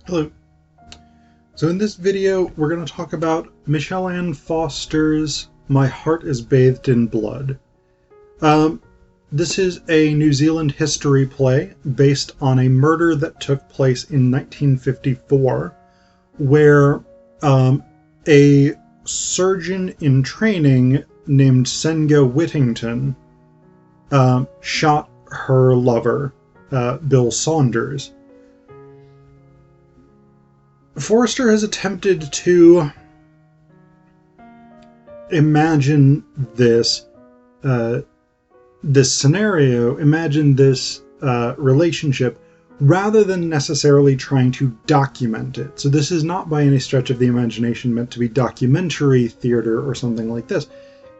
Hello. So in this video, we're going to talk about Michelanne Forster's My Heart is Bathed in Blood. This is a New Zealand history play based on a murder that took place in 1954, where a surgeon in training named Senga Whittingham shot her lover, Bill Saunders. Forster has attempted to imagine this scenario, imagine this relationship, rather than necessarily trying to document it. So this is not by any stretch of the imagination meant to be documentary theater or something like this.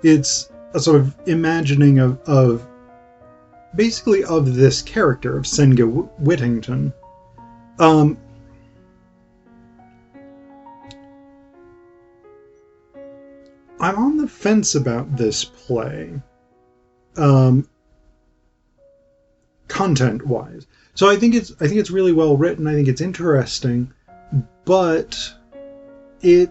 It's a sort of imagining of basically of this character, of Senga Whittingham. I'm on the fence about this play, content-wise. So I think it's really well written. I think it's interesting, but it's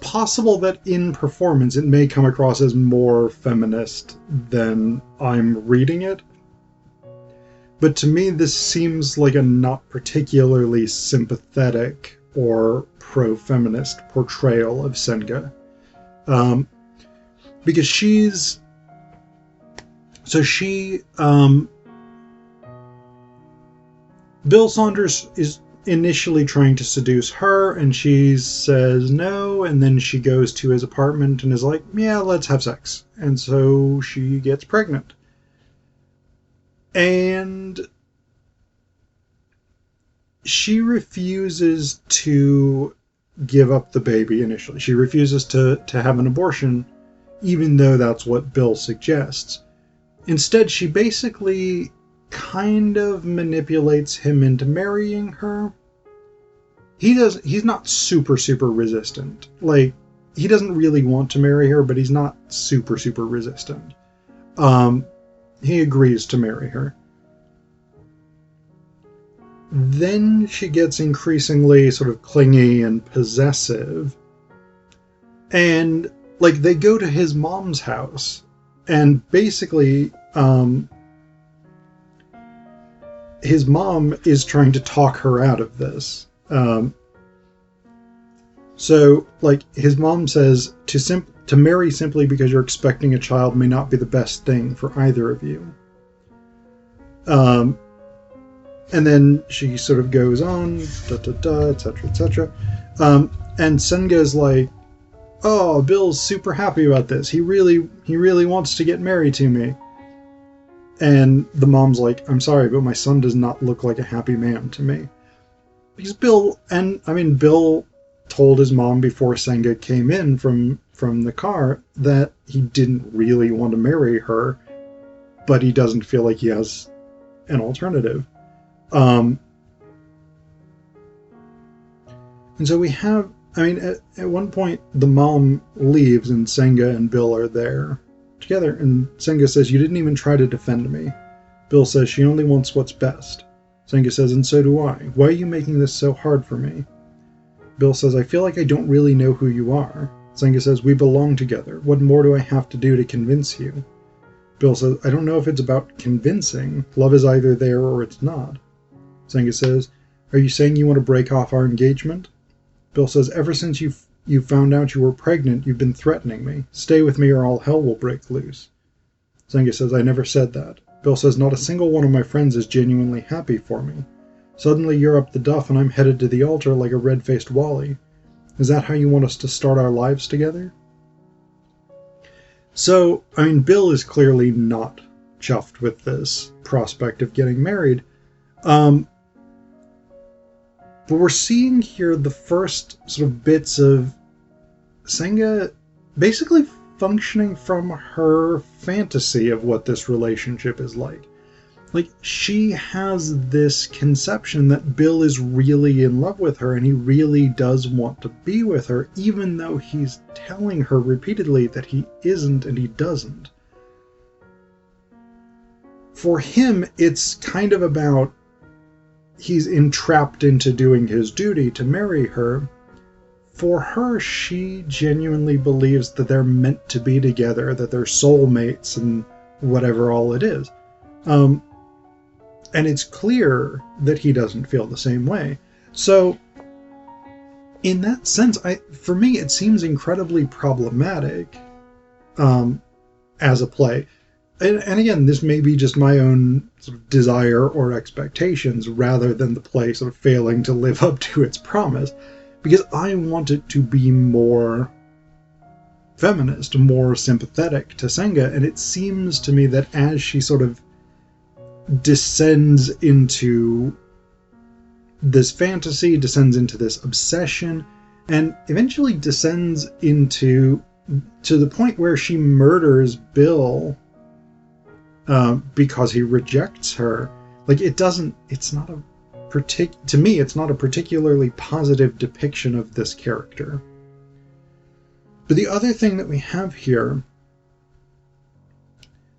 possible that in performance it may come across as more feminist than I'm reading it. But to me, this seems like a not particularly sympathetic or pro-feminist portrayal of Senga. Because Bill Saunders is initially trying to seduce her, and she says no, and then she goes to his apartment and is like, yeah, let's have sex. And so she gets pregnant. And she refuses to give up the baby initially. She refuses to have an abortion, even though that's what Bill suggests. Instead, she basically kind of manipulates him into marrying her. He's not super resistant. Like, he doesn't really want to marry her, but he's not super resistant. He agrees to marry her. Then she gets increasingly sort of clingy and possessive. And, like, they go to his mom's house. And basically, his mom is trying to talk her out of this. So, like, his mom says, to marry simply because you're expecting a child may not be the best thing for either of you. And then she sort of goes on, etc., etc. And Senga's like, oh, Bill's super happy about this. He really wants to get married to me. And the mom's like, I'm sorry, but my son does not look like a happy man to me. Because Bill told his mom before Senga came in from the car that he didn't really want to marry her, but he doesn't feel like he has an alternative. And so we have, at one point the mom leaves and Senga and Bill are there together, and Senga says, you didn't even try to defend me. Bill says, she only wants what's best. Senga says, and so do I. Why are you making this so hard for me? Bill says, I feel like I don't really know who you are. Senga says, we belong together. What more do I have to do to convince you? Bill says, I don't know if it's about convincing. Love is either there or it's not. Senga says, are you saying you want to break off our engagement? Bill says, ever since you found out you were pregnant, you've been threatening me. Stay with me or all hell will break loose. Senga says, I never said that. Bill says, not a single one of my friends is genuinely happy for me. Suddenly you're up the duff and I'm headed to the altar like a red-faced Wally. Is that how you want us to start our lives together? So, Bill is clearly not chuffed with this prospect of getting married. But we're seeing here the first sort of bits of Senga basically functioning from her fantasy of what this relationship is like. Like, she has this conception that Bill is really in love with her and he really does want to be with her, even though he's telling her repeatedly that he isn't and he doesn't. For him, it's kind of about he's entrapped into doing his duty to marry her. For her, she genuinely believes that they're meant to be together, that they're soulmates and whatever all it is. And it's clear that he doesn't feel the same way. So, in that sense, for me, it seems incredibly problematic as a play. And again, this may be just my own sort of desire or expectations rather than the play sort of failing to live up to its promise. Because I want it to be more feminist, more sympathetic to Senga. And it seems to me that as she sort of descends into this fantasy, descends into this obsession, and eventually descends to the point where she murders Bill because he rejects her. Like, to me, it's not a particularly positive depiction of this character. But the other thing that we have here,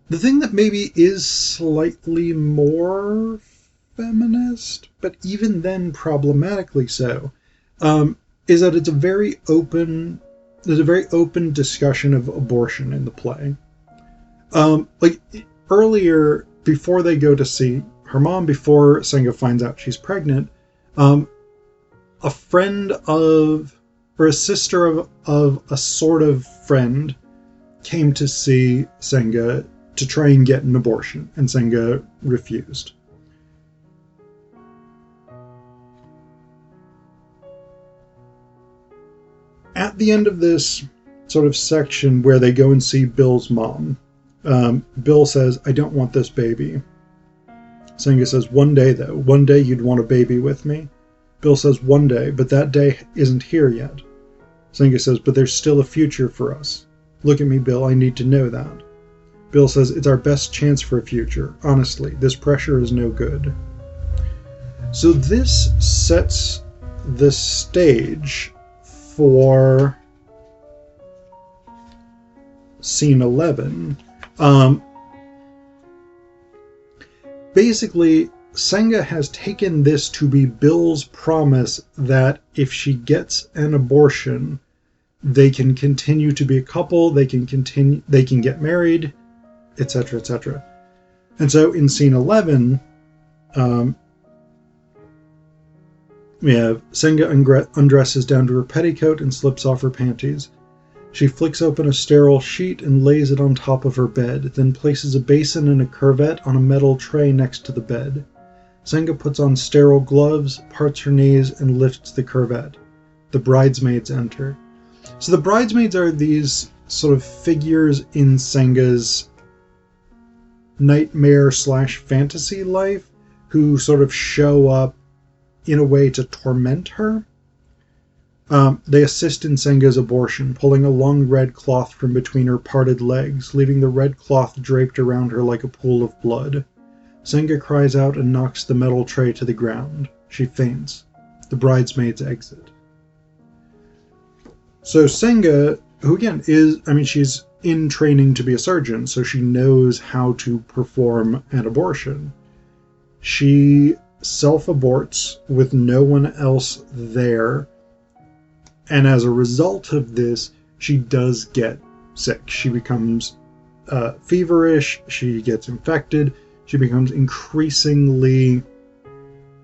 the thing that maybe is slightly more feminist, but even then problematically so, is that there's a very open discussion of abortion in the play. Like earlier, before they go to see her mom, before Senga finds out she's pregnant, a friend of, or a sister of a sort of friend came to see Senga to try and get an abortion, and Senga refused. At the end of this sort of section where they go and see Bill's mom, Bill says, "I don't want this baby." Senga says, "One day, though. One day you'd want a baby with me." Bill says, "One day, but that day isn't here yet." Senga says, "But there's still a future for us. Look at me, Bill. I need to know that." Bill says, "It's our best chance for a future. Honestly, this pressure is no good." So this sets the stage for scene 11. Basically, Senga has taken this to be Bill's promise that if she gets an abortion, they can continue to be a couple, they can get married, etc., etc. And so in scene 11, we have Senga undresses down to her petticoat and slips off her panties. She flicks open a sterile sheet and lays it on top of her bed, then places a basin and a curvet on a metal tray next to the bed. Senga puts on sterile gloves, parts her knees, and lifts the curvet. The bridesmaids enter. So the bridesmaids are these sort of figures in Senga's nightmare/fantasy life who sort of show up in a way to torment her. They assist in Senga's abortion, pulling a long red cloth from between her parted legs, leaving the red cloth draped around her like a pool of blood. Senga cries out and knocks the metal tray to the ground. She faints. The bridesmaids exit. So Senga, who again she's in training to be a surgeon, so she knows how to perform an abortion. She self-aborts with no one else there, and as a result of this, she does get sick. She becomes feverish, she gets infected, she becomes increasingly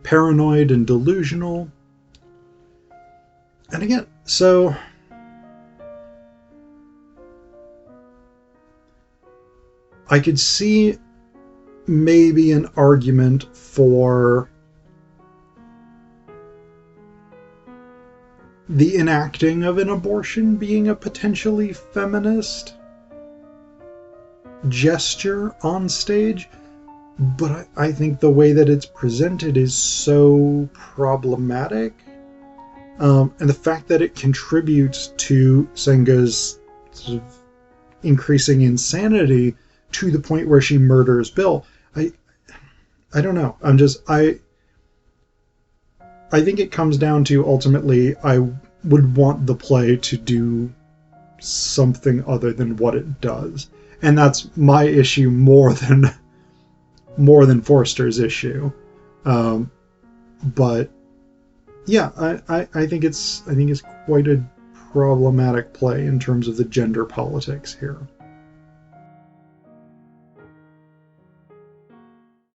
paranoid and delusional. And again, so I could see maybe an argument for the enacting of an abortion being a potentially feminist gesture on stage, but I think the way that it's presented is so problematic, and the fact that it contributes to Senga's sort of increasing insanity to the point where she murders Bill. I don't know. I think it comes down to, ultimately, I would want the play to do something other than what it does. And that's my issue more than Forster's issue. But yeah, I think it's quite a problematic play in terms of the gender politics here.